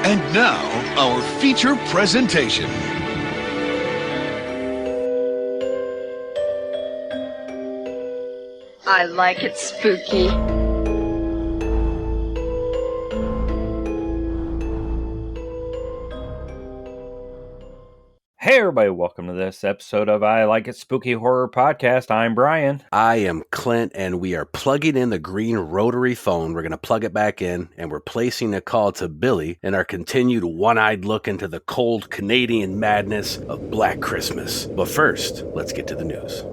And now, our feature presentation. I like it spooky. Hey everybody, welcome to this episode of I Like It Spooky Horror Podcast. I'm Brian. I am Clint, and we are plugging in the green rotary phone. We're going to plug it back in, and we're placing a call to Billy in our continued one-eyed look into the cold Canadian madness of Black Christmas. But first, let's get to the news.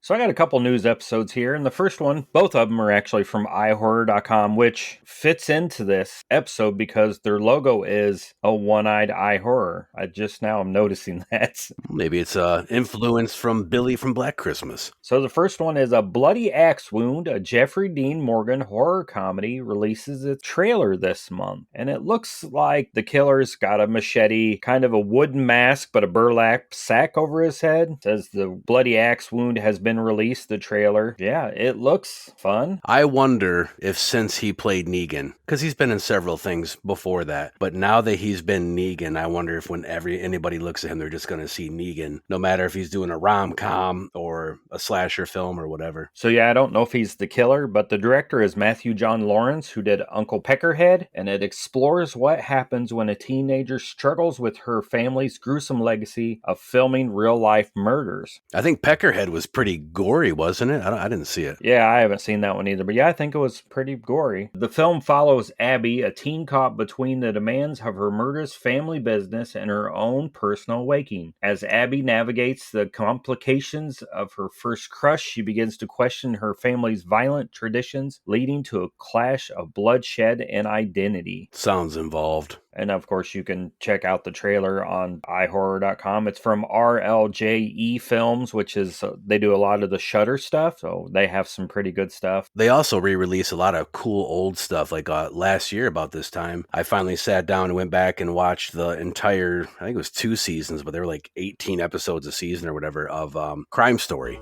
So I got a couple news episodes here, and the first one, both of them are actually from iHorror.com, which fits into this episode because their logo is a one-eyed iHorror. I just now am noticing that. Maybe it's influence from Billy from Black Christmas. So the first one is A Bloody Axe Wound, a Jeffrey Dean Morgan horror comedy, releases its trailer this month. And it looks like the killer's got a machete, kind of a wooden mask, but a burlap sack over his head. It says The Bloody Axe Wound has been released, the trailer. Yeah, it looks fun. I wonder if since he played Negan, because he's been in several things before that, but now that he's been Negan, I wonder if whenever anybody looks at him, they're just going to see Negan, no matter if he's doing a rom-com or a slasher film or whatever. So yeah, I don't know if he's the killer, but the director is Matthew John Lawrence, who did Uncle Peckerhead, and it explores what happens when a teenager struggles with her family's gruesome legacy of filming real-life murders. I think Peckerhead was pretty gory, wasn't it? I didn't see it. Yeah, I haven't seen that one either, but yeah, I think it was pretty gory. The film follows Abby, a teen caught between the demands of her murderous family business and her own personal awakening. As Abby navigates the complications of her first crush, she begins to question her family's violent traditions, leading to a clash of bloodshed and identity. Sounds involved. And of course, you can check out the trailer on iHorror.com. It's from RLJE Films, which is, they do a lot of the Shudder stuff. So they have some pretty good stuff. They also re-release a lot of cool old stuff. Like last year about this time, I finally sat down and went back and watched the entire, I think it was 2 seasons, but they were like 18 episodes a season or whatever of Crime Story.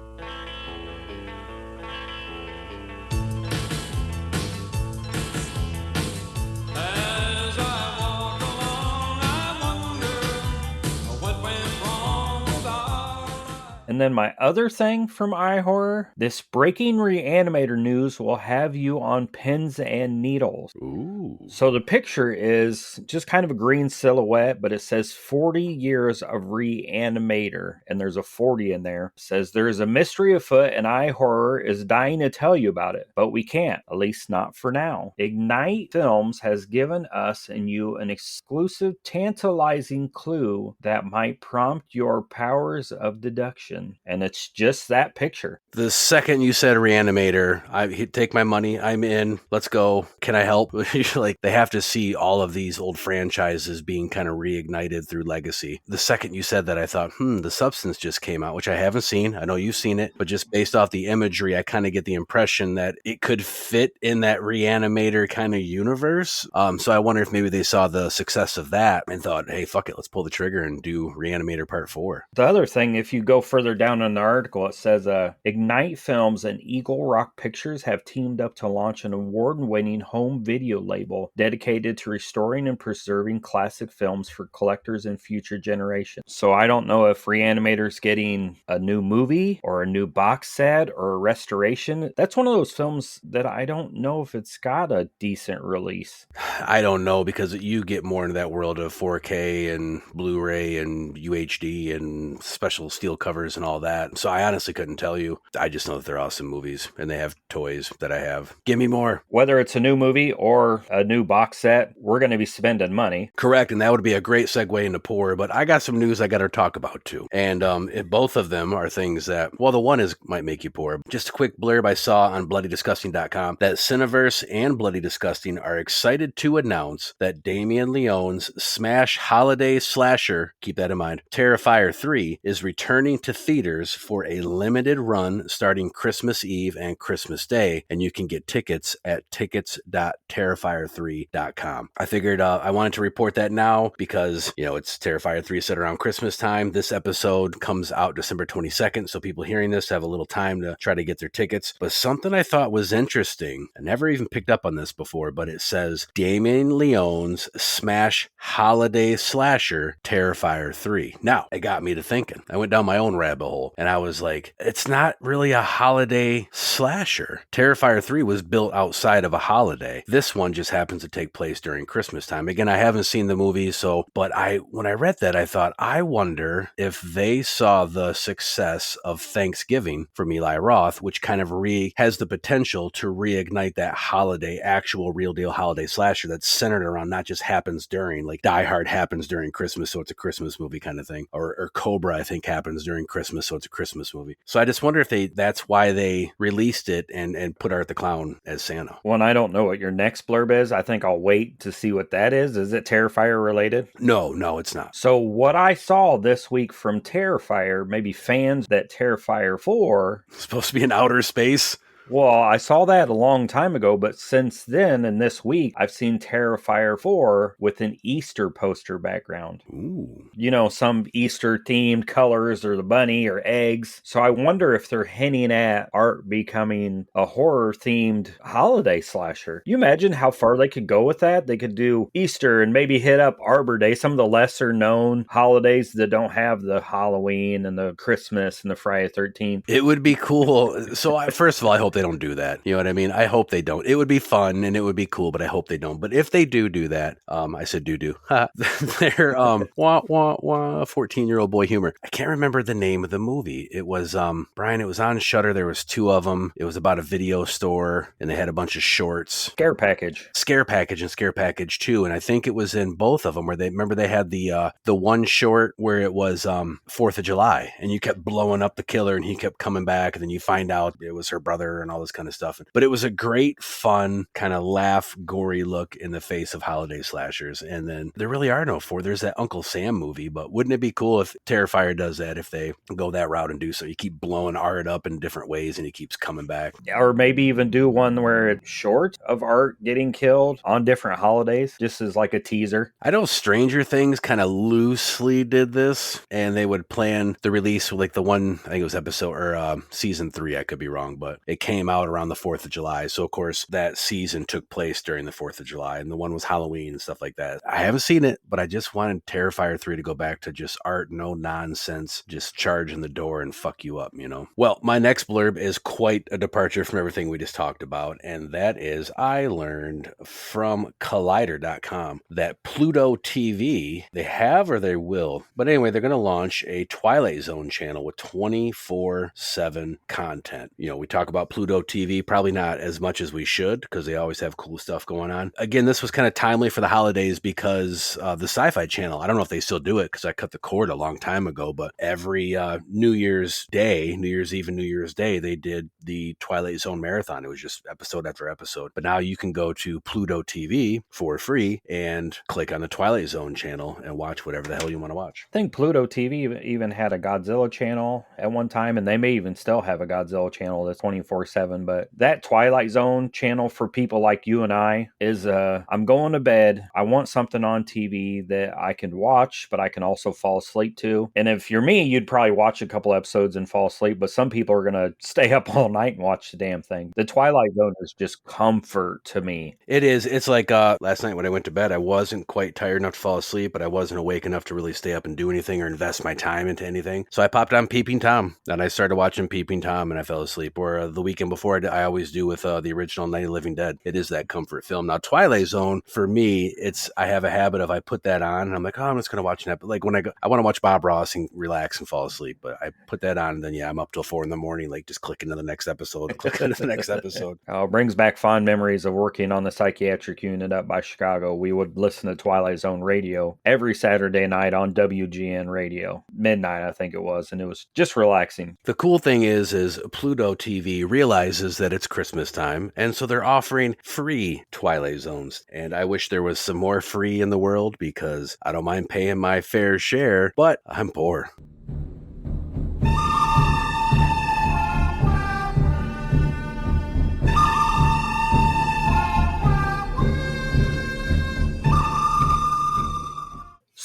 And then my other thing from iHorror, this breaking Reanimator news will have you on pins and needles. Ooh. So the picture is just kind of a green silhouette, but it says 40 years of Reanimator, and there's a 40 in there. It says there is a mystery afoot, and iHorror is dying to tell you about it, but we can't, at least not for now. Ignite Films has given us and you an exclusive, tantalizing clue that might prompt your powers of deduction. And it's just that picture. The second you said Reanimator, he'd take my money. I'm in. Let's go. Can I help? Like, they have to see all of these old franchises being kind of reignited through legacy. The second you said that, I thought, The Substance just came out, which I haven't seen. I know you've seen it, but just based off the imagery, I kind of get the impression that it could fit in that Reanimator kind of universe. So I wonder if maybe they saw the success of that and thought, hey, fuck it, let's pull the trigger and do Reanimator Part 4. The other thing, if you go further down in the article, it says Ignite Films and Eagle Rock Pictures have teamed up to launch an award-winning home video label dedicated to restoring and preserving classic films for collectors and future generations. So I don't know if Reanimator's getting a new movie or a new box set or a restoration. That's one of those films that I don't know if it's got a decent release. I don't know, because you get more into that world of 4K and Blu-ray and UHD and special steel covers and all that. So I honestly couldn't tell you. I just know that they're awesome movies and they have toys that I have. Give me more. Whether it's a new movie or a new box set, we're going to be spending money. Correct. And that would be a great segue into poor, but I got some news I got to talk about too. And both of them are things that, well, the one might make you poor. Just a quick blurb I saw on bloodydisgusting.com that Cineverse and Bloody Disgusting are excited to announce that Damien Leone's smash holiday slasher, keep that in mind, Terrifier 3 is returning to theaters for a limited run starting Christmas Eve and Christmas Day, and you can get tickets at tickets.terrifier3.com. I figured I wanted to report that now because, it's Terrifier 3 set around Christmas time. This episode comes out December 22nd, so people hearing this have a little time to try to get their tickets. But something I thought was interesting, I never even picked up on this before, but it says Damien Leone's smash holiday slasher Terrifier 3. Now, it got me to thinking. I went down my own rabbit hole, and I was like, it's not really a holiday slasher. Terrifier 3 was built outside of a holiday. This one just happens to take place during Christmas time. Again, I haven't seen the movie, but when I read that, I thought, I wonder if they saw the success of Thanksgiving from Eli Roth, which kind of has the potential to reignite that holiday, actual real deal holiday slasher that's centered around not just happens during, like Die Hard happens during Christmas, so it's a Christmas movie kind of thing, or Cobra, I think, happens during Christmas, so it's a Christmas movie. So I just wonder if that's why they released it and put Art the Clown as Santa. Well, I don't know what your next blurb is. I think I'll wait to see what that is. Is it Terrifier related? No, it's not. So what I saw this week from Terrifier, maybe fans that Terrifier 4... It's supposed to be in outer space? Well, I saw that a long time ago, but since then and this week, I've seen Terrifier 4 with an Easter poster background. Ooh. Some Easter-themed colors or the bunny or eggs. So I wonder if they're hinting at Art becoming a horror-themed holiday slasher. You imagine how far they could go with that? They could do Easter and maybe hit up Arbor Day, some of the lesser-known holidays that don't have the Halloween and the Christmas and the Friday the 13th. It would be cool. So first of all, I hope they don't do that. You know what I mean? I hope they don't. It would be fun and it would be cool, but I hope they don't. But if they do that, I said do. They're 14-year-old boy humor. I can't remember the name of the movie. It was Brian, it was on Shudder. There was 2 of them. It was about a video store and they had a bunch of shorts. Scare Package and Scare Package 2. And I think it was in both of them where they had the one short where it was 4th of July and you kept blowing up the killer and he kept coming back and then you find out it was her brother and all this kind of stuff. But it was a great, fun, kind of laugh, gory look in the face of holiday slashers. And then there really are no 4. There's that Uncle Sam movie, but wouldn't it be cool if Terrifier does that, if they go that route and do so? You keep blowing Art up in different ways and he keeps coming back. Or maybe even do one where it's short of Art getting killed on different holidays, just as like a teaser. I know Stranger Things kind of loosely did this, and they would plan the release with like the one, I think it was episode or season 3, I could be wrong, but it came out around the 4th of July. So of course that season took place during the 4th of July, and the one was Halloween and stuff like that. I haven't seen it, but I just wanted Terrifier 3 to go back to just Art, no nonsense, just charge in the door and fuck you up, Well, my next blurb is quite a departure from everything we just talked about, and that is I learned from Collider.com that Pluto TV, they have or they will, but anyway, they're going to launch a Twilight Zone channel with 24/7 content. We talk about Pluto TV, probably not as much as we should because they always have cool stuff going on. Again, this was kind of timely for the holidays because the Sci-Fi Channel, I don't know if they still do it because I cut the cord a long time ago, but every New Year's Eve and New Year's Day, they did the Twilight Zone marathon. It was just episode after episode. But now you can go to Pluto TV for free and click on the Twilight Zone channel and watch whatever the hell you want to watch. I think Pluto TV even had a Godzilla channel at one time, and they may even still have a Godzilla channel that's 24/7. But that Twilight Zone channel for people like you and I is, I'm going to bed. I want something on TV that I can watch, but I can also fall asleep to. And if you're me, you'd probably watch a couple episodes and fall asleep, but some people are going to stay up all night and watch the damn thing. The Twilight Zone is just comfort to me. It is. It's like last night when I went to bed, I wasn't quite tired enough to fall asleep, but I wasn't awake enough to really stay up and do anything or invest my time into anything. So I popped on Peeping Tom, and I started watching Peeping Tom, and I fell asleep. Or the weekend before, I always do with the original Night of the Living Dead. It is that comfort film. Now, Twilight Zone, for me, I have a habit of I put that on, and I'm like, I'm just going to watch an episode. Like when I want to watch Bob Ross and relax and fall asleep, but I put that on, and then, I'm up till 4 in the morning, like just clicking to the next episode, clicking to the next episode. It brings back fond memories of working on the psychiatric unit up by Chicago. We would listen to Twilight Zone radio every Saturday night on WGN radio. Midnight, I think it was, and it was just relaxing. The cool thing is Pluto TV realizes that it's Christmas time, and so they're offering free Twilight Zones. And I wish there was some more free in the world because I don't mind paying my fair share, but I'm poor.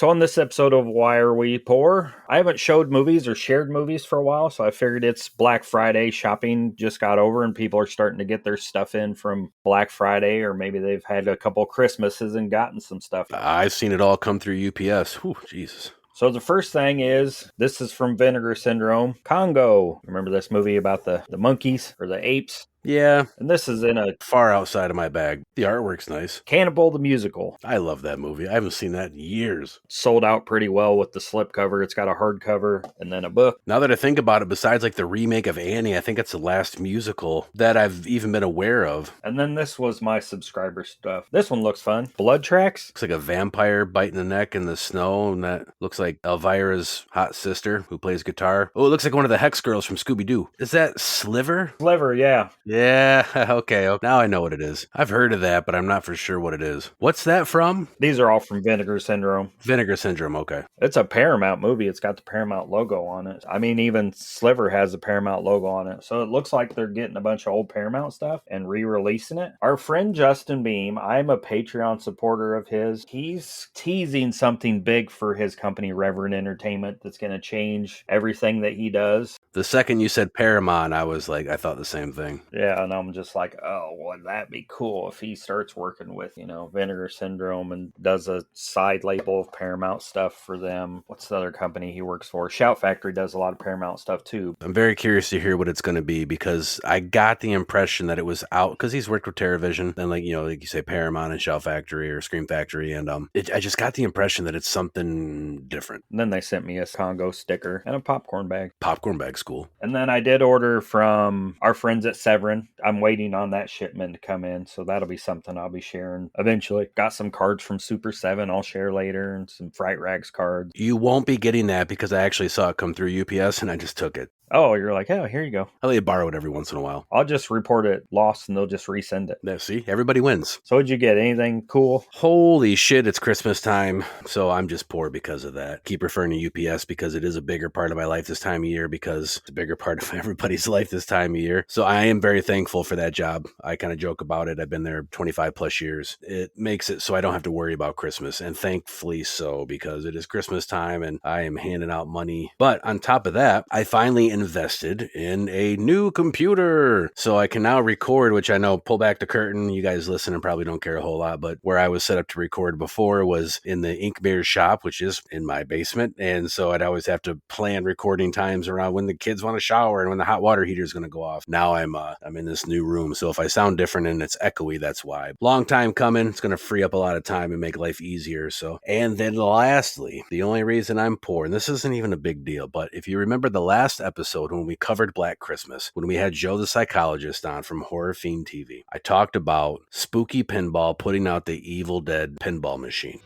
So on this episode of Why Are We Poor, I haven't showed movies or shared movies for a while, so I figured it's Black Friday. Shopping just got over and people are starting to get their stuff in from Black Friday, or maybe they've had a couple Christmases and gotten some stuff. I've seen it all come through UPS. Whew, Jesus. So the first thing is, this is from Vinegar Syndrome, Congo. Remember this movie about the monkeys or the apes? Yeah. And this is in a far outside of my bag. The artwork's nice. Cannibal the Musical. I love that movie. I haven't seen that in years. Sold out pretty well with the slipcover. It's got a hardcover and then a book. Now that I think about it, besides like the remake of Annie, I think it's the last musical that I've even been aware of. And then this was my subscriber stuff. This one looks fun. Blood Tracks. Looks like a vampire biting the neck in the snow, and that looks like Elvira's hot sister who plays guitar. Oh, it looks like one of the Hex girls from Scooby-Doo. Is that Sliver? Sliver, yeah. Yeah, okay. Now I know what it is. I've heard of that, but I'm not for sure what it is. What's that from? These are all from Vinegar Syndrome. Vinegar Syndrome, okay. It's a Paramount movie. It's got the Paramount logo on it. I mean, even Sliver has the Paramount logo on it. So it looks like they're getting a bunch of old Paramount stuff and re-releasing it. Our friend Justin Beam, I'm a Patreon supporter of his. He's teasing something big for his company, Reverend Entertainment, that's going to change everything that he does. The second you said Paramount, I thought the same thing. Yeah, and I'm just like, oh, would that be cool if he starts working with, Vinegar Syndrome and does a side label of Paramount stuff for them. What's the other company he works for? Shout Factory does a lot of Paramount stuff too. I'm very curious to hear what it's going to be, because I got the impression that it was out, because he's worked with TerraVision and like you say Paramount and Shout Factory or Scream Factory, and I just got the impression that it's something different. And then they sent me a Congo sticker and a popcorn bag. Popcorn bag's cool. And then I did order from our friends at Severin. I'm waiting on that shipment to come in, so that'll be something I'll be sharing eventually. Got some cards from Super 7 I'll share later, and some Fright Rags cards. You won't be getting that because I actually saw it come through UPS and I just took it. Oh, you're like, oh, here you go. I let you borrow it every once in a while. I'll just report it lost and they'll just resend it. Yeah, see, everybody wins. So what'd you get? Anything cool? Holy shit, it's Christmas time. So I'm just poor because of that. Keep referring to UPS because it is a bigger part of my life this time of year, because it's a bigger part of everybody's life this time of year. So I am very thankful for that job. I kind of joke about it. I've been there 25 plus years. It makes it so I don't have to worry about Christmas, and thankfully so, because it is Christmas time and I am handing out money. But on top of that, I finally invested in a new computer, so I can now record, which I know, pull back the curtain, you guys listen and probably don't care a whole lot, but where I was set up to record before was in the Ink Mirror shop, which is in my basement, and so I'd always have to plan recording times around when the kids want to shower and when the hot water heater is going to go off. Now I'm in this new room, so if I sound different and it's echoey, that's why. Long time coming. It's going to free up a lot of time and make life easier. So, and then lastly, the only reason I'm poor, and this isn't even a big deal, but if you remember the last episode when we covered Black Christmas, when we had Joe the Psychologist on from Horror Fiend TV, I talked about Spooky Pinball putting out the Evil Dead pinball machine.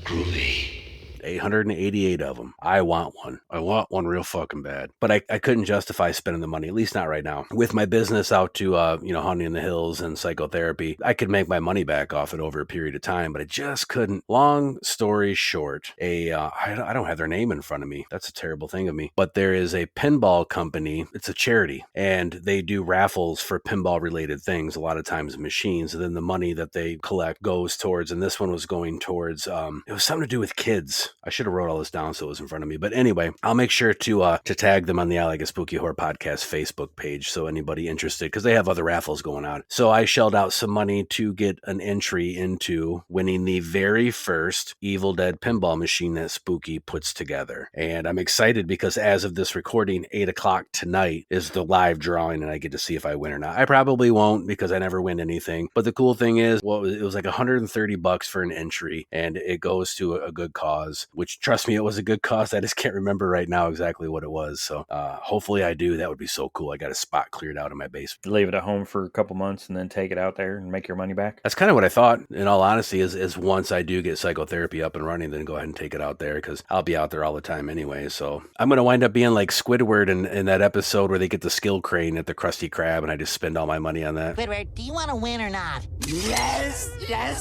Groovy. 888 of them. I want one. I want one real fucking bad. But I couldn't justify spending the money, at least not right now. With my business out to, Honey in the Hills and psychotherapy, I could make my money back off it over a period of time, but I just couldn't. Long story short, I don't have their name in front of me. That's a terrible thing of me. But there is a pinball company. It's a charity, and they do raffles for pinball related things, a lot of times machines, and then the money that they collect goes towards, and this one was going towards, it was something to do with kids. I should have wrote all this down so it was in front of me. But anyway, I'll make sure to tag them on the I Like a Spooky Horror Podcast Facebook page, so anybody interested, because they have other raffles going on. So I shelled out some money to get an entry into winning the very first Evil Dead pinball machine that Spooky puts together. And I'm excited because as of this recording, 8 o'clock tonight is the live drawing, and I get to see if I win or not. I probably won't because I never win anything. But the cool thing is, well, it was like $130 for an entry, and it goes to a good cause. Which, trust me, it was a good cause. I just can't remember right now exactly what it was. So hopefully I do. That would be so cool. I got a spot cleared out in my basement. Leave it at home for a couple months and then take it out there and make your money back. That's kind of what I thought, in all honesty, is once I do get psychotherapy up and running, then go ahead and take it out there, because I'll be out there all the time anyway. So I'm going to wind up being like Squidward in that episode where they get the skill crane at the Krusty Krab, and I just spend all my money on that. Squidward, do you want to win or not? Yes,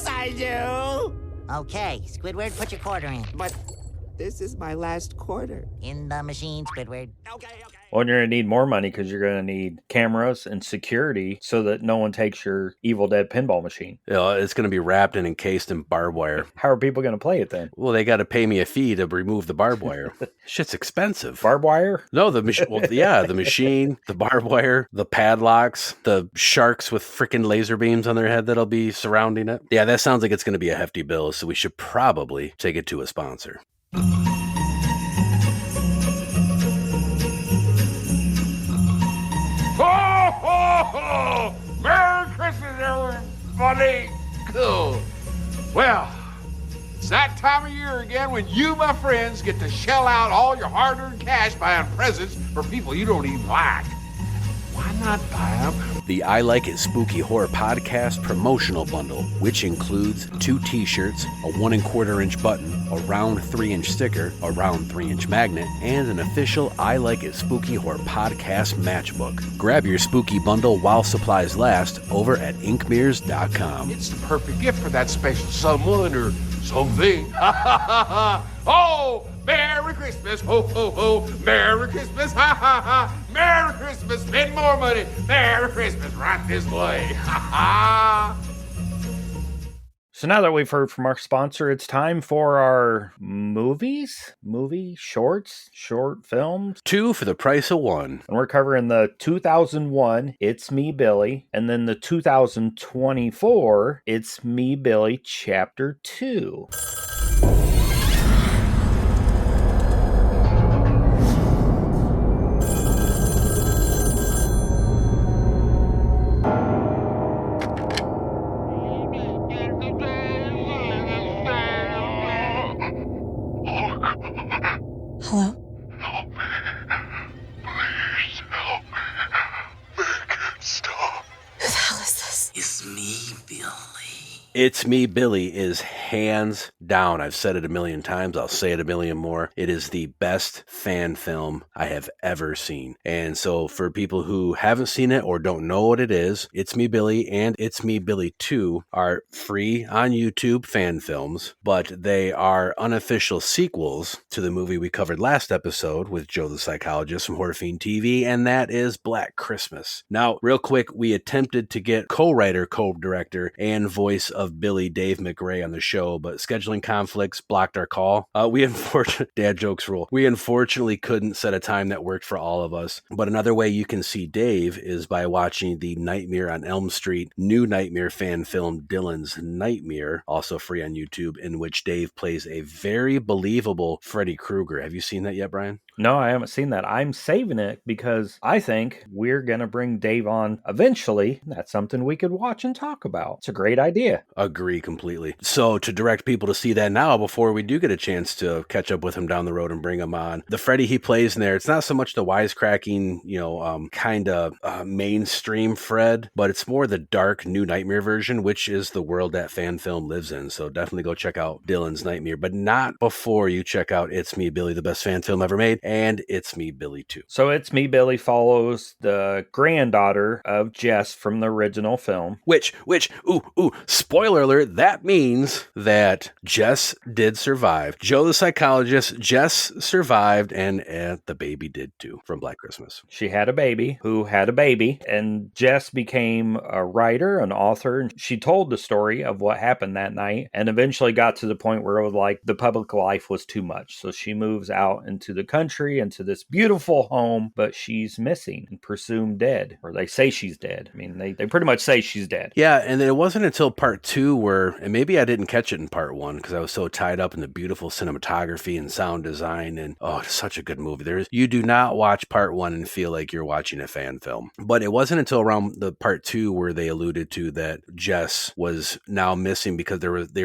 I do. Okay, Squidward, put your quarter in. But This is my last quarter. In the machine, Squidward. Well, you're going to need more money because you're going to need cameras and security so that no one takes your Evil Dead pinball machine. You know, it's going to be wrapped and encased in barbed wire. How are people going to play it then? Well, they got to pay me a fee to remove the barbed wire. Shit's expensive. Barbed wire? No, the machine, the barbed wire, the padlocks, the sharks with freaking laser beams on their head that'll be surrounding it. Yeah, that sounds like it's going to be a hefty bill, so we should probably take it to a sponsor. Ho, ho, ho! Merry Christmas, everybody! Cool. Well, it's that time of year again when you, my friends, get to shell out all your hard-earned cash buying presents for people you don't even like. Why not buy them? The I Like It Spooky Horror Podcast promotional bundle, which includes 2 t-shirts, a 1 1/4-inch button, a round 3-inch sticker, a round 3-inch magnet, and an official I Like It Spooky Horror Podcast matchbook. Grab your spooky bundle while supplies last over at inkmirrors.com. It's the perfect gift for that special someone or something. Oh, Merry Christmas, ho, ho, ho. Merry Christmas, ha, ha, ha. Merry Christmas, spend more money. Merry Christmas, right this way. Ha, ha. So now that we've heard from our sponsor, it's time for our short films. 2 for the price of 1. And we're covering the 2001 It's Me, Billy, and then the 2024 It's Me, Billy Chapter 2. Hello? Please help me. Make it stop. Who the hell is this? It's me, Billy. It's Me, Billy is hands down. I've said it a million times. I'll say it a million more. It is the best fan film I have ever seen. And so for people who haven't seen it or don't know what it is, It's Me, Billy and It's Me, Billy 2 are free on YouTube fan films, but they are unofficial sequels to the movie we covered last episode with Joe the Psychologist from Horror Fiend TV, and that is Black Christmas. Now, real quick, we attempted to get co-writer, co-director, and voice of Billy, Dave McRae, on the show, but scheduling conflicts blocked our call. Dad jokes rule. We unfortunately couldn't set a time that worked for all of us. But another way you can see Dave is by watching the Nightmare on Elm Street new Nightmare fan film Dylan's Nightmare, also free on YouTube, in which Dave plays a very believable Freddy Krueger. Have you seen that yet, Brian? No, I haven't seen that. I'm saving it because I think we're going to bring Dave on eventually. That's something we could watch and talk about. It's a great idea. Agree completely. So to direct people to see that now before we do get a chance to catch up with him down the road and bring him on, the Freddy he plays in there, it's not so much the wisecracking, kind of mainstream Fred, but it's more the dark New Nightmare version, which is the world that fan film lives in. So definitely go check out Dylan's Nightmare, but not before you check out It's Me, Billy, the best fan film ever made, and It's Me, Billy 2. So It's Me, Billy follows the granddaughter of Jess from the original film. Spoiler alert, that means that Jess did survive. Joe the Psychologist, Jess survived, and the baby did too from Black Christmas. She had a baby who had a baby, and Jess became a writer, an author, and she told the story of what happened that night, and eventually got to the point where it was like the public life was too much. So she moves out into the country, into this beautiful home, but she's missing and presumed dead, or they say she's dead. I mean, they pretty much say she's dead. Yeah, and then it wasn't until part 2 where, and maybe I didn't catch it in part 1 because I was so tied up in the beautiful cinematography and sound design, and it's such a good movie. You do not watch part 1 and feel like you're watching a fan film. But it wasn't until around the part 2 where they alluded to that Jess was now missing because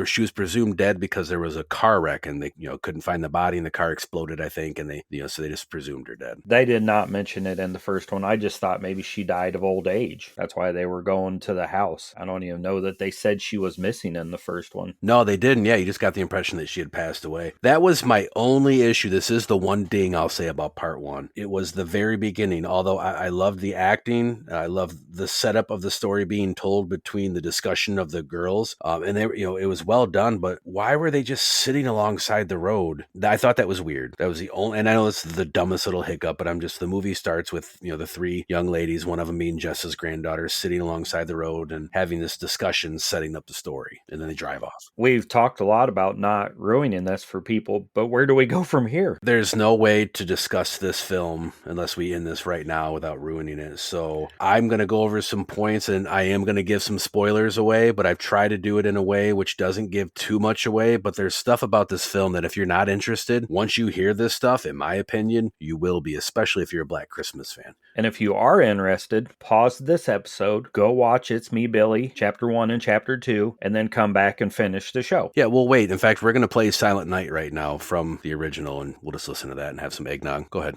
she was presumed dead because there was a car wreck and they couldn't find the body and the car exploded, I think, and so they just presumed her dead. They did not mention it in the first one. I just thought maybe she died of old age. That's why they were going to the house. I don't even know that they said she was missing in the first one. No, they didn't. Yeah, you just got the impression that she had passed away. That was my only issue. This is the one ding I'll say about part one. It was the very beginning. Although I loved the acting, I loved the setup of the story being told between the discussion of the girls, and they, it was well done. But why were they just sitting alongside the road? I thought that was weird. That was the only, and I know it's the dumbest little hiccup, but the movie starts with the three young ladies, one of them being Jess's granddaughter, sitting alongside the road and having this discussion, setting up the story, and then they drive off. We've talked a lot about not ruining this for people, but where do we go from here? There's no way to discuss this film unless we end this right now without ruining it. So I'm going to go over some points, and I am going to give some spoilers away, but I've tried to do it in a way which doesn't give too much away. But there's stuff about this film that if you're not interested, once you hear this stuff, in my opinion, you will be, especially if you're a Black Christmas fan. And if you are interested, pause this episode, go watch It's Me, Billy, Chapter 1 and Chapter 2, and then come back and finish the show. Yeah, we'll wait. In fact, we're going to play Silent Night right now from the original, and we'll just listen to that and have some eggnog. Go ahead.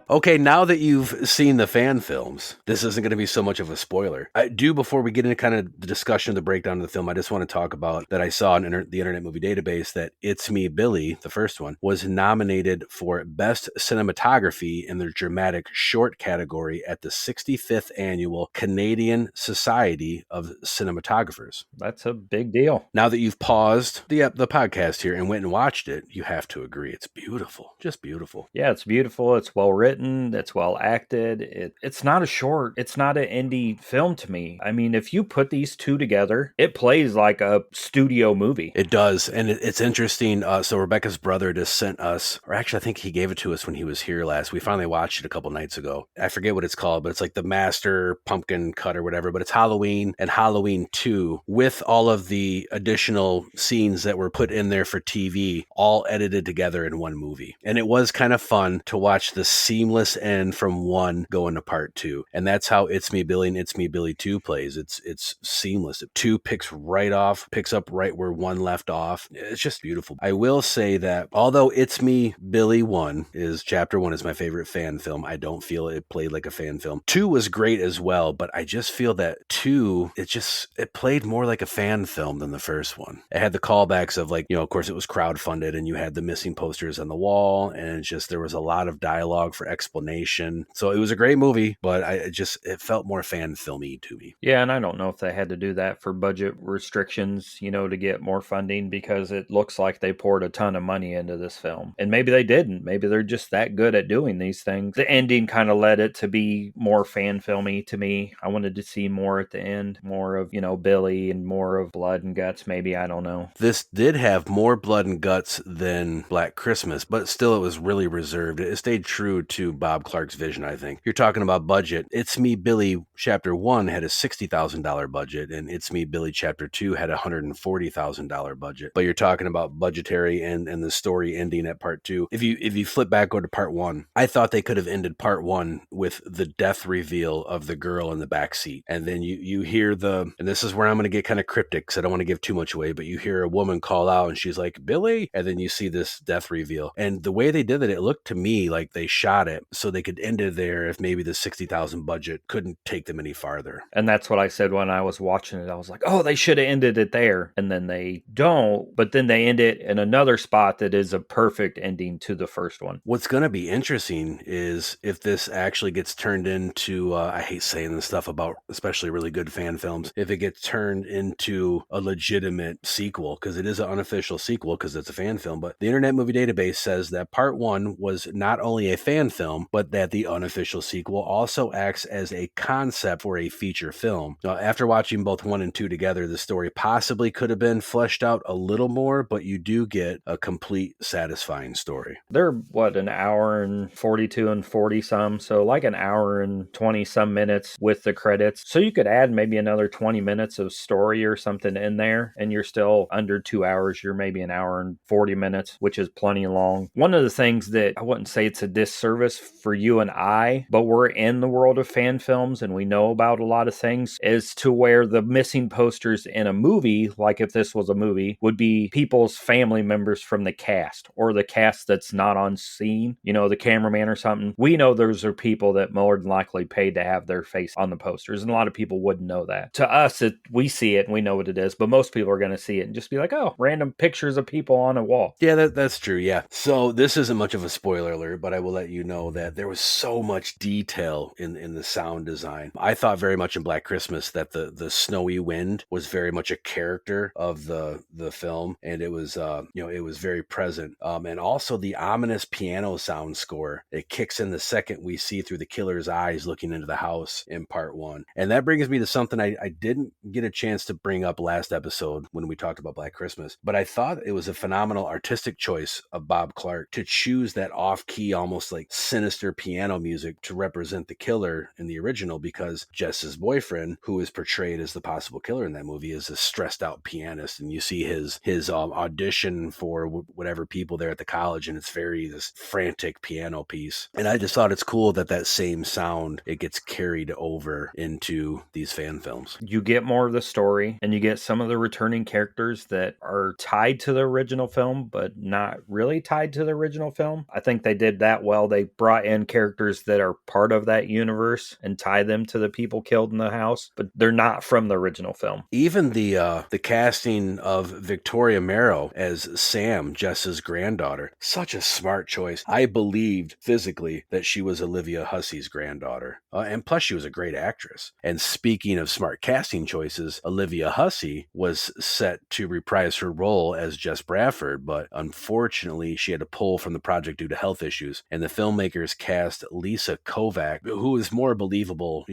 Okay, now that you've seen the fan films, this isn't going to be so much of a spoiler. Before we get into kind of the discussion, the breakdown of the film, I just want to talk about that I saw on the Internet Movie Database that It's Me, Billy, the first one, was nominated for Best Cinematography in the Dramatic Short category at the 65th Annual Canadian Society of Cinematographers. That's a big deal. Now that you've paused the podcast here and went and watched it, you have to agree. It's beautiful. Just beautiful. Yeah, it's beautiful. It's well written. It's well acted. It's not a short. It's not an indie film to me. I mean, if you put these two together, it plays like a studio movie. It does. And it's interesting. So Rebecca's brother just sent us, or actually I think he gave it to us when he was here last. We finally watched it a couple nights ago. I forget what it's called, but it's like the Master Pumpkin Cut or whatever. But it's Halloween and Halloween 2 with all of the additional scenes that were put in there for TV, all edited together in one movie. And it was kind of fun to watch the seamless end from one go into part two. And that's how It's Me, Billy and It's Me, Billy 2 plays. It's seamless. 2 picks up right where 1 left off. It's just beautiful. I will say that although It's Me, Billy 1 Chapter 1 is my favorite fan film, I don't feel it played like a fan film. 2 was great as well, but I just feel that 2, it played more like a fan film than the first one. It had the callbacks of of course it was crowdfunded and you had the missing posters on the wall, and there was a lot of dialogue for explanation. So it was a great movie, but it felt more fan filmy to me. Yeah, and I don't know if they had to do that for budget restrictions, to get more funding, because it looks like they poured a ton of money into this film. And maybe they didn't. Maybe they're just that good at doing these things. The ending kind of led it to be more fan filmy to me. I wanted to see more at the end, more of, Billy and more of blood and guts, maybe. I don't know. This did have more blood and guts than Black Christmas, but still it was really reserved. It stayed true to Bob Clark's vision, I think. You're talking about budget. It's Me, Billy Chapter 1 had a $60,000 budget, and It's Me, Billy Chapter 2 had a $140,000 budget. But you're talking about budgetary and the story ending at part 2. If you flip back, go to part 1, I thought they could have ended part 1 with the death reveal of the girl in the back seat. And then you hear and this is where I'm going to get kind of cryptic because I don't want to give too much away, but you hear a woman call out and she's like, Billy, and then you see this death reveal. And the way they did it looked to me like they shot it so they could end it there if maybe the $60,000 budget couldn't take them any farther. And that's what I said when I was watching it. I was like, oh, they should have ended it there. And then they don't, but then they end it in another spot that is a perfect ending to the first one. What's going to be interesting is if this actually gets turned into, I hate saying this stuff about especially really good fan films, if it gets turned into a legitimate sequel, because it is an unofficial sequel because it's a fan film. But the Internet Movie Database says that part 1 was not only a fan film, but that the unofficial sequel also acts as a concept for a feature film. Now, after watching both 1 and 2 together, the story possibly could have been fleshed out a little more, but you do get a complete, satisfying story. They're, an hour and 42 and 40 some, so like an hour and 20 some minutes with the credits. So you could add maybe another 20 minutes of story or something in there, and you're still under 2 hours. You're maybe an hour and 40 minutes, which is plenty long. One of the things that I wouldn't say it's a disservice just for you and I, but we're in the world of fan films and we know about a lot of things, is to where the missing posters in a movie, like if this was a movie, would be people's family members from the cast or the cast that's not on scene, the cameraman or something. We know those are people that more than likely paid to have their face on the posters, and a lot of people wouldn't know that. To us, we see it and we know what it is, but most people are going to see it and just be like, oh, random pictures of people on a wall. Yeah, that's true. Yeah. So this isn't much of a spoiler alert, but I will let you know that there was so much detail in the sound design. I thought very much in Black Christmas that the snowy wind was very much a character of the film, and it was it was very present. And also the ominous piano sound score, it kicks in the second we see through the killer's eyes looking into the house in part 1. And that brings me to something I didn't get a chance to bring up last episode when we talked about Black Christmas, but I thought it was a phenomenal artistic choice of Bob Clark to choose that off-key, almost like sinister piano music to represent the killer in the original, because Jess's boyfriend, who is portrayed as the possible killer in that movie, is a stressed out pianist, and you see his audition for whatever people there at the college, and it's very this frantic piano piece. And I just thought it's cool that same sound, it gets carried over into these fan films. You get more of the story, and you get some of the returning characters that are tied to the original film, but not really tied to the original film. I think they did that well. They brought in characters that are part of that universe and tie them to the people killed in the house, but they're not from the original film. Even the casting of Victoria Merrow as Sam, Jess's granddaughter, such a smart choice. I believed physically that she was Olivia Hussey's granddaughter, and plus she was a great actress. And speaking of smart casting choices, Olivia Hussey was set to reprise her role as Jess Bradford, but unfortunately she had to pull from the project due to health issues, and the filmmakers cast Lisa Kovac, who is more believable,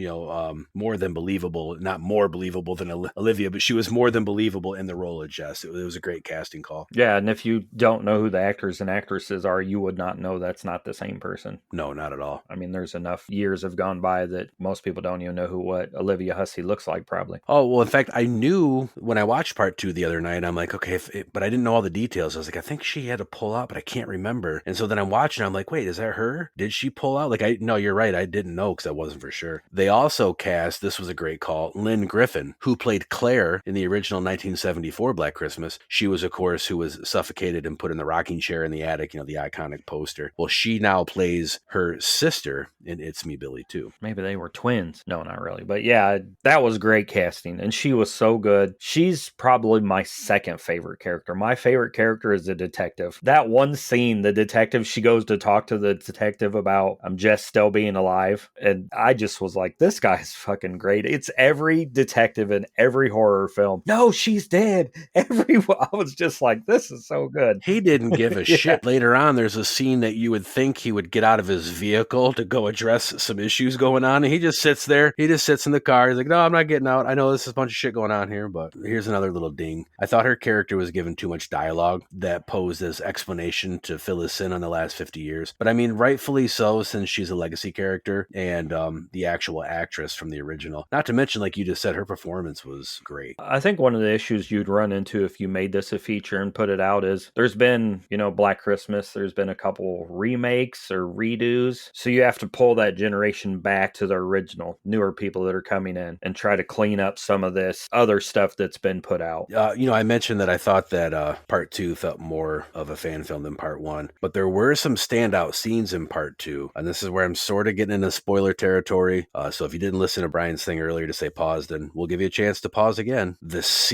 more than believable, not more believable than Olivia, but she was more than believable in the role of Jess. It was a great casting call. Yeah, and if you don't know who the actors and actresses are, you would not know that's not the same person. No, not at all. I mean, there's enough years have gone by that most people don't even know what Olivia Hussey looks like, probably. Oh, well, in fact, I knew when I watched part 2 the other night, I'm like, okay, but I didn't know all the details. I was like, I think she had to pull out, but I can't remember. And so then I'm watching, I'm like, wait, is that her? Did she pull out? No, you're right. I didn't know because I wasn't for sure. They also cast, this was a great call, Lynn Griffin, who played Claire in the original 1974 Black Christmas. She was, of course, who was suffocated and put in the rocking chair in the attic, the iconic poster. Well, she now plays her sister in It's Me, Billy, too. Maybe they were twins. No, not really. But yeah, that was great casting. And she was so good. She's probably my second favorite character. My favorite character is the detective. That one scene, the detective, she goes to talk to the detective about Jess still being alive. And I just was like, this guy's fucking great. It's every detective in every horror film. No, she's dead. I was just like, this is so good. He didn't give a shit. Later on, there's a scene that you would think he would get out of his vehicle to go address some issues going on. And he just sits there. He just sits in the car. He's like, no, I'm not getting out. I know this is a bunch of shit going on here, but here's another little ding. I thought her character was given too much dialogue that posed as explanation to fill us in on the last 50 years. But I mean, rightfully so, since she's a legacy character and the actual actress from the original. Not to mention, like you just said, her performance was great. I think one of the issues you'd run into if you made this a feature and put it out is there's been, Black Christmas, there's been a couple remakes or redos. So you have to pull that generation back to the original, newer people that are coming in and try to clean up some of this other stuff that's been put out. I mentioned that I thought that part 2 felt more of a fan film than part 1, but there were some standout scenes in part 2, and this is where I'm sort of getting into spoiler territory. So if you didn't listen to Brian's thing earlier to say pause, then we'll give you a chance to pause again. This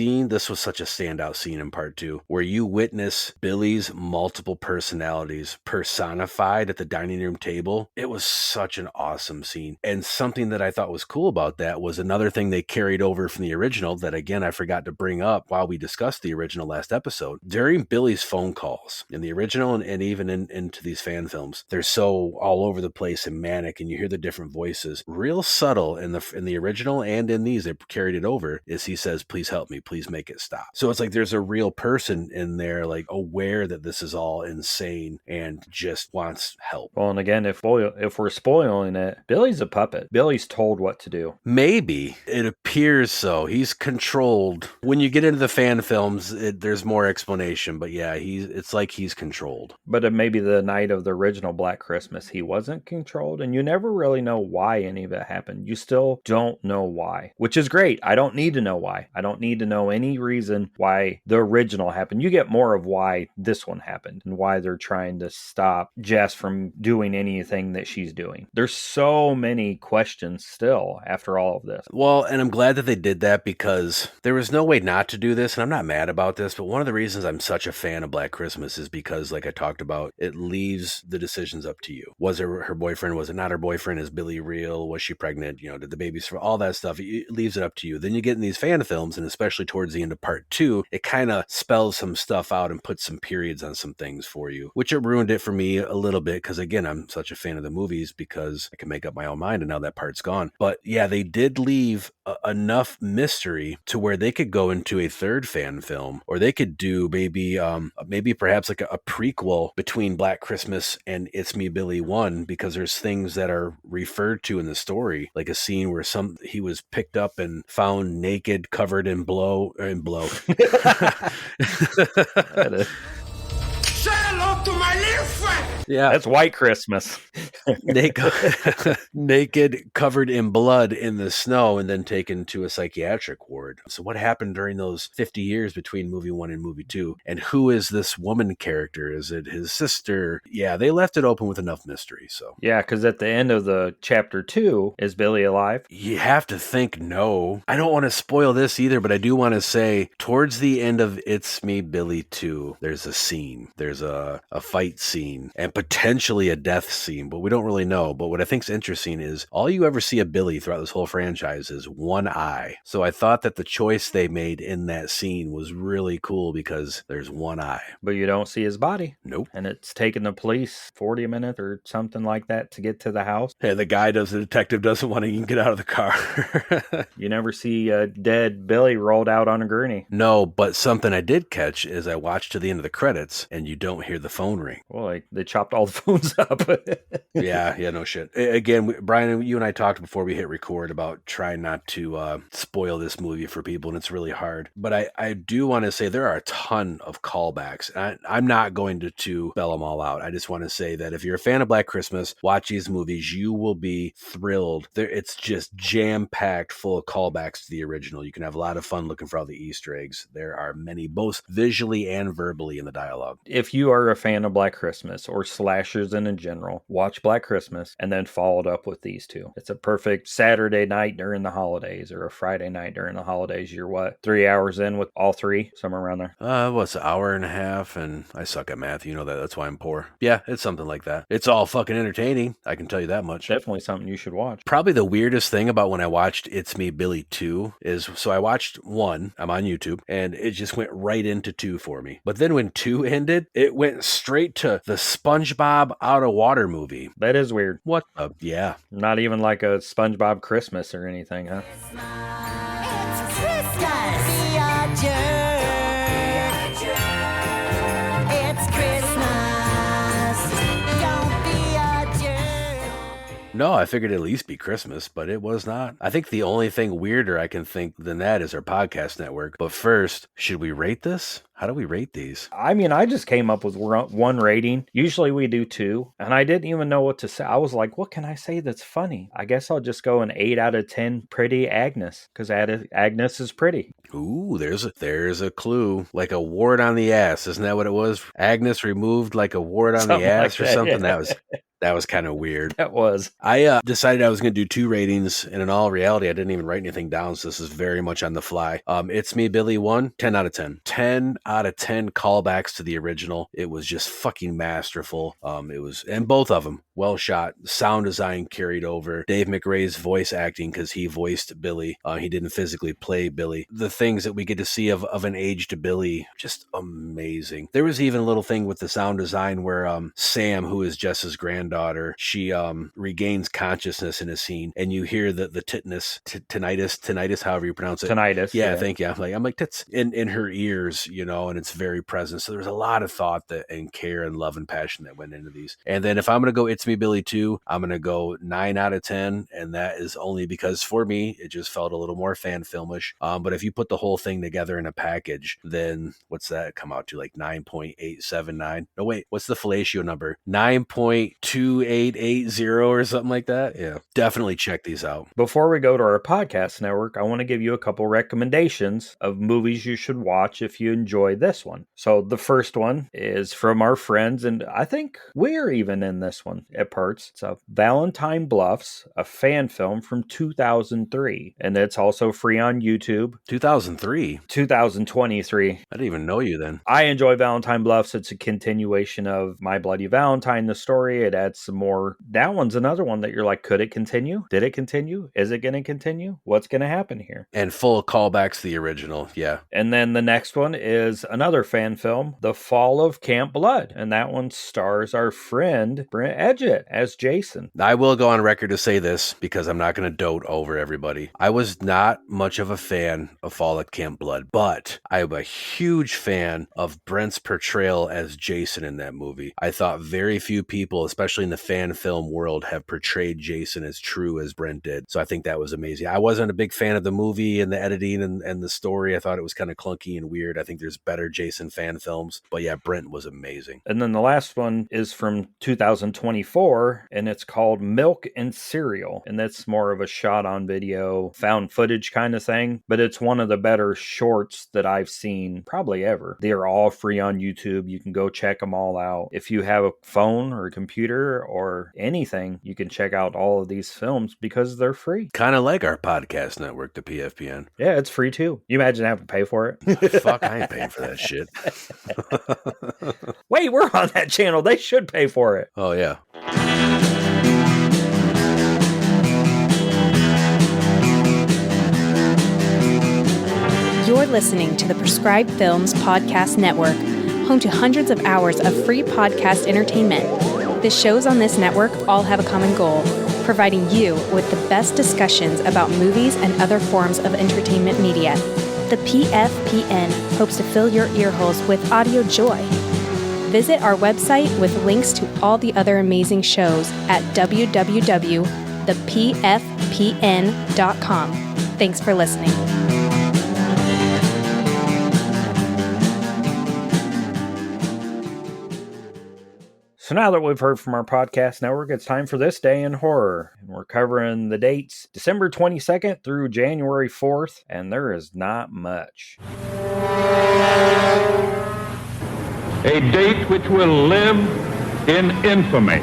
was such a standout scene in part 2, where you witness Billy's multiple personalities personified at the dining room table. It was such an awesome scene. And something that I thought was cool about that was another thing they carried over from the original that, again, I forgot to bring up while we discussed the original last episode. During Billy's phone calls in the original and even into these fan films, they're so all over the place and manic, and you hear the different voices. Real subtle in the original and in these, they carried it over, is he says, please help me, please make it stop. So it's like there's a real person in there, like aware that this is all insane and just wants help. Well, and again, if we're spoiling it, Billy's a puppet. Billy's told what to do. Maybe. It appears so. He's controlled. When you get into the fan films, there's more explanation, but yeah, it's like he's controlled. But maybe the night of the original Black Christmas, Christmas. He wasn't controlled, and you never really know why any of it happened. You still don't know why, which is great. I don't need to know why. I don't need to know any reason why the original happened. You get more of why this one happened and why they're trying to stop Jess from doing anything that she's doing. There's so many questions still after all of this. Well, and I'm glad that they did that because there was no way not to do this, and I'm not mad about this, but one of the reasons I'm such a fan of Black Christmas is because, like I talked about, it leaves the decisions up to you. Was it her boyfriend? Was it not her boyfriend? Is Billy real? Was she pregnant? Did the babies for all that stuff? It leaves it up to you. Then you get in these fan films, and especially towards the end of part 2, it kind of spells some stuff out and puts some periods on some things for you, which it ruined it for me a little bit because, again, I'm such a fan of the movies because I can make up my own mind, and now that part's gone. But yeah, they did leave enough mystery to where they could go into a third fan film, or they could do maybe perhaps like a prequel between Black Christmas and It's Me Billy 1, because there's things that are referred to in the story, like a scene where he was picked up and found naked, covered in blow. Say hello to my little friend. Yeah, That's White Christmas. naked, covered in blood in the snow, and then taken to a psychiatric ward. So what happened during those 50 years between movie 1 and movie 2? And who is this woman character? Is it his sister? Yeah, they left it open with enough mystery. So Yeah, because at the end of the chapter 2, is Billy alive? you have to think no. I don't want to spoil this either, but I do want to say towards the end of It's Me Billy 2, there's a scene. There's a fight scene and potentially a death scene, but we don't really know. But what I think is interesting is all you ever see of Billy throughout this whole franchise is one eye. So I thought that the choice they made in that scene was really cool because there's one eye. But you don't see his body. Nope. And it's taken the police 40 minutes or something like that to get to the house. Hey, the detective doesn't want to even get out of the car. You never see a dead Billy rolled out on a gurney. No, but something I did catch is I watched to the end of the credits and you don't hear the phone ring. Well, like they chopped all the phones up. Yeah, no shit. Again, Brian, you and I talked before we hit record about trying not to spoil this movie for people, and it's really hard. But I do want to say there are a ton of callbacks. I'm not going to spell them all out. I just want to say that if you're a fan of Black Christmas, watch these movies. You will be thrilled. It's just jam-packed full of callbacks to the original. You can have a lot of fun looking for all the Easter eggs. There are many, both visually and verbally in the dialogue. If you are a fan of Black Christmas or slashers in general, watch Black Christmas and then follow it up with these two. It's a perfect Saturday night during the holidays or a Friday night during the holidays. You're 3 hours in with all three, somewhere around there? What's an hour and a half? And I suck at math. You know that. That's why I'm poor. Yeah, it's something like that. It's all fucking entertaining. I can tell you that much. Definitely something you should watch. Probably the weirdest thing about when I watched It's Me Billy 2 is, so I watched 1, I'm on YouTube, and it just went right into 2 for me. But then when 2 ended, it went straight to the SpongeBob Out of Water movie. That is weird. What? Yeah. Not even like a SpongeBob Christmas or anything, huh? It's Christmas. Be a jerk. It's Christmas. Don't be a jerk. No, I figured it'd at least be Christmas, but it was not. I think the only thing weirder I can think than that is our podcast network. But first, should we rate this? How do we rate these? I mean, I just came up with one rating. Usually we do 2, and I didn't even know what to say. I was like, what can I say that's funny? I guess I'll just go an 8 out of 10 pretty Agnes, because Agnes is pretty. Ooh, there's a clue. Like a wart on the ass. Isn't that what it was? Agnes removed like a wart on Something the ass like or that, something? yeah. That was kind of weird. That was. I decided I was going to do 2 ratings, and in all reality, I didn't even write anything down, so this is very much on the fly. It's Me Billy 1, 10 out of 10. 10 out of 10 callbacks to the original. It was just fucking masterful. And both of them, well shot. Sound design carried over. Dave McRae's voice acting, because he voiced Billy. He didn't physically play Billy. The things that we get to see of an aged Billy, just amazing. There was even a little thing with the sound design where Sam, who is Jess's granddaughter, she regains consciousness in a scene, and you hear the tinnitus, however you pronounce it. Tinnitus. Yeah, thank you. I'm like tits in her ears, and it's very present. So there's a lot of thought and care and love and passion that went into these. And then if I'm going to go It's Me Billy 2, I'm going to go 9 out of 10. And that is only because for me, it just felt a little more fan filmish. But if you put the whole thing together in a package, then what's that come out to? Like 9.879? No, wait, what's the fellatio number? 9.2 2880 or something like that. Yeah, definitely check these out. Before we go to our podcast network, I want to give you a couple recommendations of movies you should watch if you enjoy this one. So the first one is from our friends, and I think we're even in this one at parts. It's a Valentine Bluffs, a fan film from 2003, and it's also free on YouTube. 2003? 2023. I didn't even know you then. I enjoy Valentine Bluffs. It's a continuation of My Bloody Valentine, the story. It adds some more. That one's another one that you're like, could it continue? Did it continue? Is it going to continue? What's going to happen here? And full callbacks to the original, yeah. And then the next one is another fan film, The Fall of Camp Blood. And that one stars our friend Brent Edgett as Jason. I will go on record to say this because I'm not going to dote over everybody. I was not much of a fan of Fall of Camp Blood, but I am a huge fan of Brent's portrayal as Jason in that movie. I thought very few people, especially in the fan film world, have portrayed Jason as true as Brent did. So I think that was amazing. I wasn't a big fan of the movie and the editing and the story. I thought it was kind of clunky and weird. I think there's better Jason fan films. But yeah, Brent was amazing. And then the last one is from 2024, and it's called Milk and Cereal. And that's more of a shot on video, found footage kind of thing. But it's one of the better shorts that I've seen probably ever. They're all free on YouTube. You can go check them all out. If you have a phone or a computer or anything, you can check out all of these films because they're free. Kind of like our podcast network, the PFPN. Yeah, it's free too. You imagine having to pay for it? Fuck, I ain't paying for that shit. Wait, we're on that channel. They should pay for it. Oh, yeah. You're listening to the Prescribed Films Podcast Network, home to hundreds of hours of free podcast entertainment. The shows on this network all have a common goal, providing you with the best discussions about movies and other forms of entertainment media. The PFPN hopes to fill your earholes with audio joy. Visit our website with links to all the other amazing shows at www.thepfpn.com. Thanks for listening. So now that we've heard from our podcast network, it's time for This Day in Horror. And we're covering the dates December 22nd through January 4th, and there is not much. A date which will live in infamy.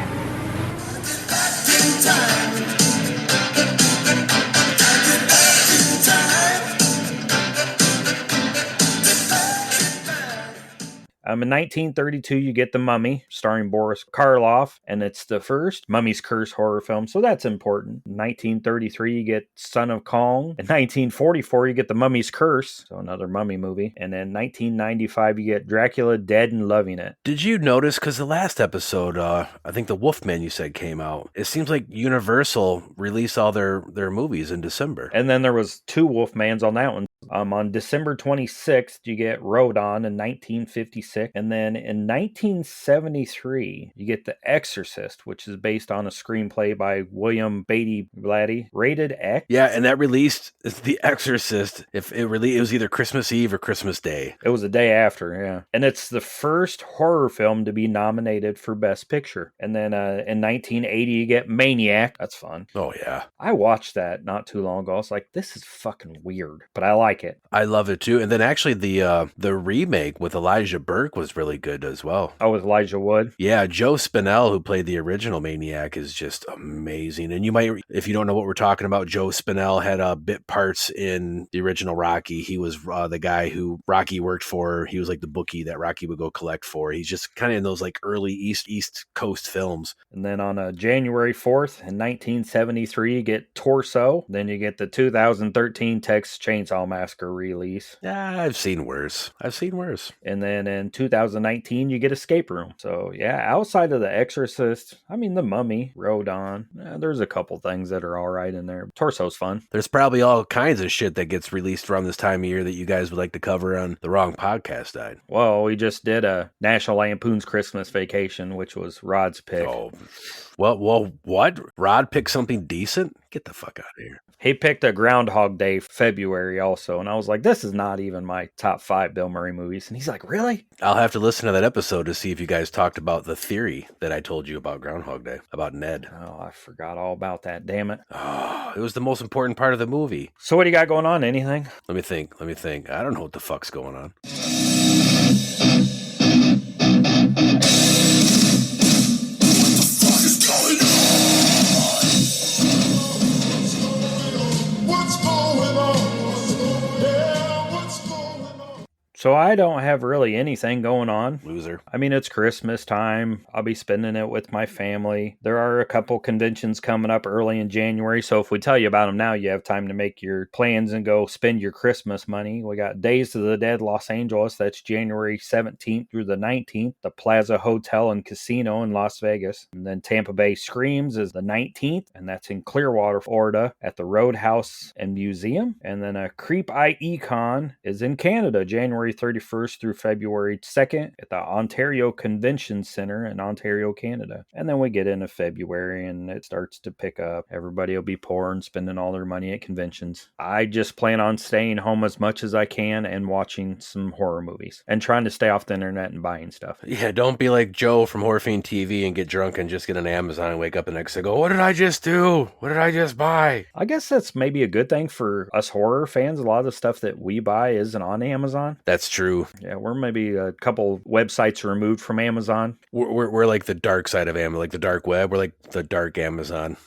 In 1932, you get The Mummy, starring Boris Karloff, and it's the first Mummy's Curse horror film, so that's important. In 1933, you get Son of Kong. In 1944, you get The Mummy's Curse, so another Mummy movie. And in 1995, you get Dracula Dead and Loving It. Did you notice, because the last episode, I think The Wolfman you said came out, it seems like Universal released all their movies in December. And then there was two Wolfmans on that one. On December 26th, you get Rodon in 1956. And then in 1973, you get The Exorcist, which is based on a screenplay by William Beatty Blatty, rated X. Yeah, and that released The Exorcist. It was either Christmas Eve or Christmas Day. It was the day after, yeah. And it's the first horror film to be nominated for Best Picture. And then in 1980, you get Maniac. That's fun. Oh, yeah. I watched that not too long ago. I was like, this is fucking weird, but I like it. I love it too. And then actually the remake with Elijah Burke was really good as well. Oh, with Elijah Wood? Yeah, Joe Spinell, who played the original Maniac, is just amazing. And you might, if you don't know what we're talking about, Joe Spinell had bit parts in the original Rocky. He was the guy who Rocky worked for. He was like the bookie that Rocky would go collect for. He's just kind of in those like early East Coast films. And then on January 4th in 1973, you get Torso. Then you get the 2013 Texas Chainsaw Massacre release. Yeah, I've seen worse. And then in 2019, you get Escape Room. So yeah, outside of The Exorcist, I mean, The Mummy, Rodon, there's a couple things that are all right in there. Torso's fun. There's probably all kinds of shit that gets released around this time of year that you guys would like to cover on the wrong podcast side. Well, we just did a National Lampoon's Christmas Vacation, which was Rod's pick. Oh, well, what? Rod picked something decent? Get the fuck out of here. He picked a Groundhog Day February also, and I was like, this is not even my top 5 Bill Murray movies. And he's like, really? I'll have to listen to that episode to see if you guys talked about the theory that I told you about Groundhog Day, about Ned. Oh, I forgot all about that, damn it. Oh, it was the most important part of the movie. So what do you got going on? Anything? Let me think. I don't know what the fuck's going on. So I don't have really anything going on. Loser. I mean, it's Christmas time. I'll be spending it with my family. There are a couple conventions coming up early in January. So if we tell you about them now, you have time to make your plans and go spend your Christmas money. We got Days of the Dead Los Angeles. That's January 17th through the 19th. The Plaza Hotel and Casino in Las Vegas. And then Tampa Bay Screams is the 19th. And that's in Clearwater, Florida at the Roadhouse and Museum. And then a Creep Eye Econ is in Canada, January 31st through February 2nd at the Ontario Convention Center in Ontario, Canada. And then we get into February and it starts to pick up. Everybody will be poor and spending all their money at conventions. I just plan on staying home as much as I can and watching some horror movies and trying to stay off the internet and buying stuff. Yeah, don't be like Joe from Horror Fiend TV and get drunk and just get an Amazon and wake up the next day and go, what did I just do? What did I just buy? I guess that's maybe a good thing for us horror fans. A lot of the stuff that we buy isn't on Amazon. That's true. Yeah, we're maybe a couple websites removed from Amazon. We're like the dark side of Amazon, like the dark web. We're like the dark Amazon.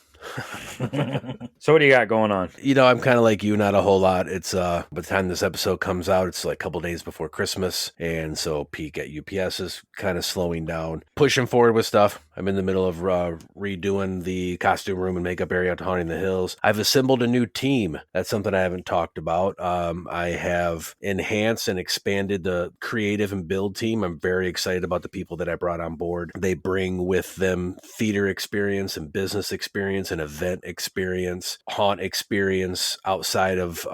So what do you got going on? You know, I'm kind of like you, not a whole lot. It's by the time this episode comes out, it's like a couple days before Christmas, and so peak at UPS is kind of slowing down, pushing forward with stuff. I'm in the middle of redoing the costume room and makeup area at Haunting the Hills. I've assembled a new team. That's something I haven't talked about. I have enhanced and expanded the creative and build team. I'm very excited about the people that I brought on board. They bring with them theater experience and business experience and event experience, haunt experience outside of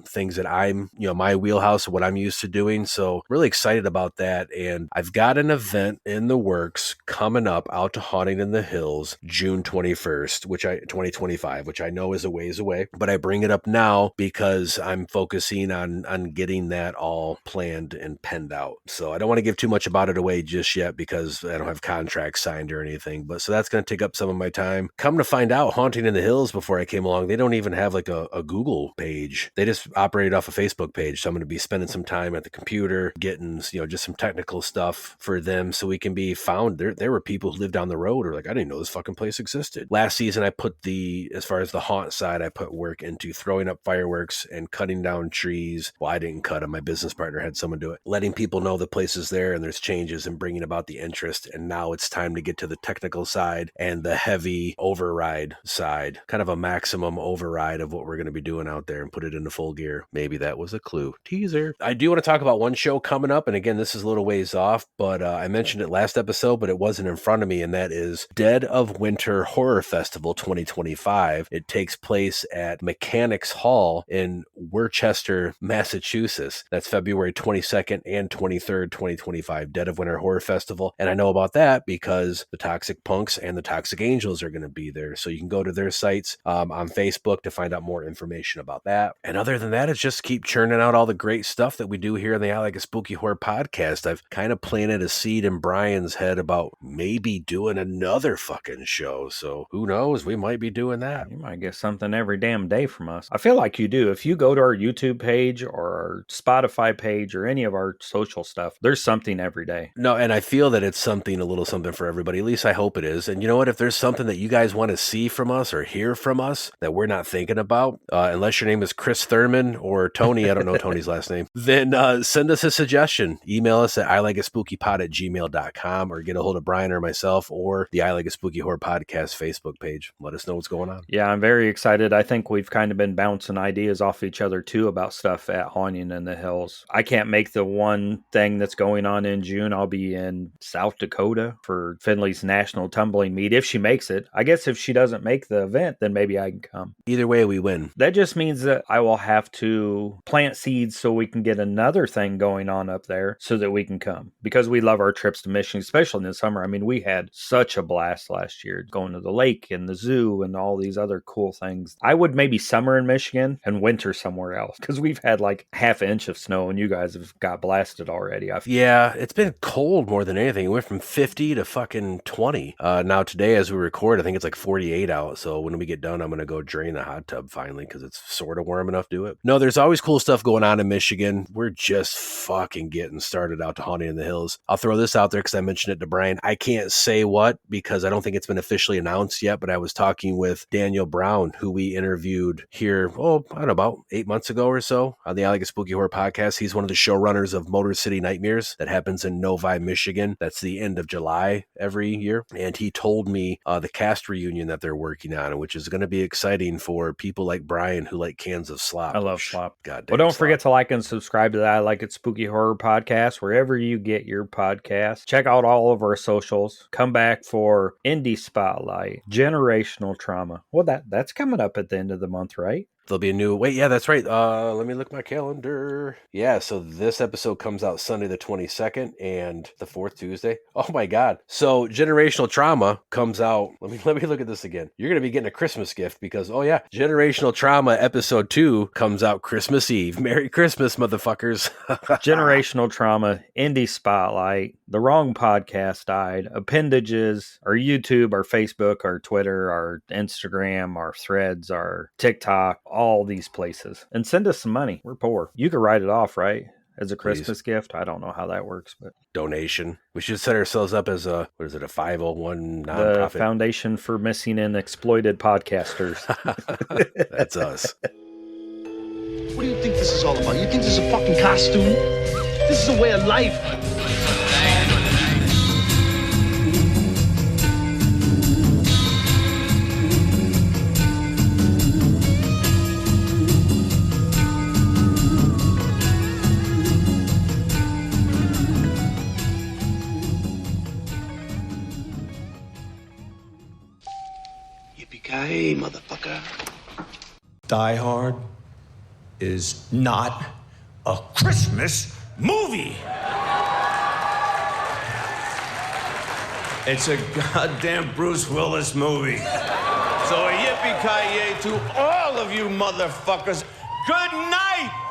things that I'm, my wheelhouse, what I'm used to doing. So really excited about that. And I've got an event in the works coming up out to Haunting in the Hills, June 21st, 2025, which I know is a ways away, but I bring it up now because I'm focusing on getting that all planned and penned out. So I don't want to give too much about it away just yet because I don't have contracts signed or anything, but so that's going to take up some of my time. Come to find out, Haunting in the Hills, before I came along, they don't even have like a Google page. They just operate off a Facebook page. So I'm going to be spending some time at the computer, getting, just some technical stuff for them so we can be found. There were people who lived down the road who were like, I didn't know this fucking place existed. Last season, I put as far as the haunt side, I put work into throwing up fireworks and cutting down trees. Well, I didn't cut them. My business partner had someone do it. Letting people know the place is there and there's changes and bringing about the interest. And now it's time to get to the technical side and the heavy override side, kind of a maximum override of what we're going to be doing out there and put it into full gear. Maybe that was a clue. Teaser. I do want to talk about one show coming up. And again, this is a little ways off, but I mentioned it last episode, but it wasn't in front of me. And that is Dead of Winter Horror Festival 2025. It takes place at Mechanics Hall in Worcester, Massachusetts. That's February 22nd and 23rd, 2025, Dead of Winter Horror Festival. And I know about that because the Toxic Punks and the Toxic Angels are going to be there. So you can go to their sites on Facebook to find out more information about that. And other than that, it's just keep churning out all the great stuff that we do here on the I Like a Spooky Horror podcast. I've kind of planted a seed in Brian's head about maybe doing another fucking show. So who knows? We might be doing that. You might get something every damn day from us. I feel like you do. If you go to our YouTube page or our Spotify page or any of our social stuff, there's something every day. No, and I feel that it's something, a little something for everybody. At least I hope it is. And you know what? If there's something that you guys want to see from us or hear from us that we're not thinking about, unless your name is Chris Thurman or Tony, I don't know Tony's last name, then send us a suggestion. Email us at ilikeaspookypod@gmail.com or get a hold of Brian or myself or the I Like a Spooky Horror Podcast Facebook page. Let us know what's going on. Yeah, I'm very excited. I think we've kind of been bouncing ideas off each other too about stuff at Haunting in the Hills. I can't make the one thing that's going on in June. I'll be in South Dakota for Finley's National Tumbling Meet if she makes it. I guess if she doesn't make the event, then maybe I can come. Either way, we win. That just means that I will have to plant seeds so we can get another thing going on up there so that we can come. Because we love our trips to Michigan, especially in the summer. I mean, we had such a blast last year, going to the lake and the zoo and all these other cool things. I would maybe summer in Michigan and winter somewhere else, because we've had like half an inch of snow and you guys have got blasted already. Yeah, it's been cold more than anything. It went from 50 to fucking 20. Now today as we record, I think it's like 48 out. So when we get done, I'm going to go drain the hot tub finally, because it's sort of warm enough to do it. No, there's always cool stuff going on in Michigan. We're just fucking getting started out to hunting in the hills. I'll throw this out there because I mentioned it to Brian. I can't say what because I don't think it's been officially announced yet, but I was talking with Daniel Brown, who we interviewed here, I don't know, about 8 months ago or so on the I Like It Spooky Horror podcast. He's one of the showrunners of Motor City Nightmares that happens in Novi, Michigan. That's the end of July every year. And he told me the cast reunion that they're working on, which is going to be exciting for people like Brian who like cans of slop. I love slop. God damn. Well, don't forget to like and subscribe to the I Like It Spooky Horror podcast wherever you get your podcast. Check out all of our socials. Come back for Indie Spotlight, Generational Trauma. Well, that's coming up at the end of the month, right? There'll be a new... Wait, yeah, that's right. Let me look at my calendar. Yeah, so this episode comes out Sunday the 22nd and the 4th Tuesday. Oh my God. So Generational Trauma comes out... Let me look at this again. You're going to be getting a Christmas gift because, oh yeah, Generational Trauma episode 2 comes out Christmas Eve. Merry Christmas, motherfuckers. Generational Trauma, Indie Spotlight, The Wrong Podcast Died, Appendages, our YouTube, our Facebook, our Twitter, our Instagram, our Threads, our TikTok, all these places. And send us some money. We're poor. You can write it off, right? As a Christmas gift. I don't know how that works, but donation. We should set ourselves up as a 501 nonprofit? The Foundation for Missing and Exploited Podcasters. That's us. What do you think this is all about? You think this is a fucking costume? This is a way of life. Yippee-ki-yay, motherfucker. Die Hard is not a Christmas movie. It's a goddamn Bruce Willis movie. So a yippee-ki-yay to all of you motherfuckers. Good night!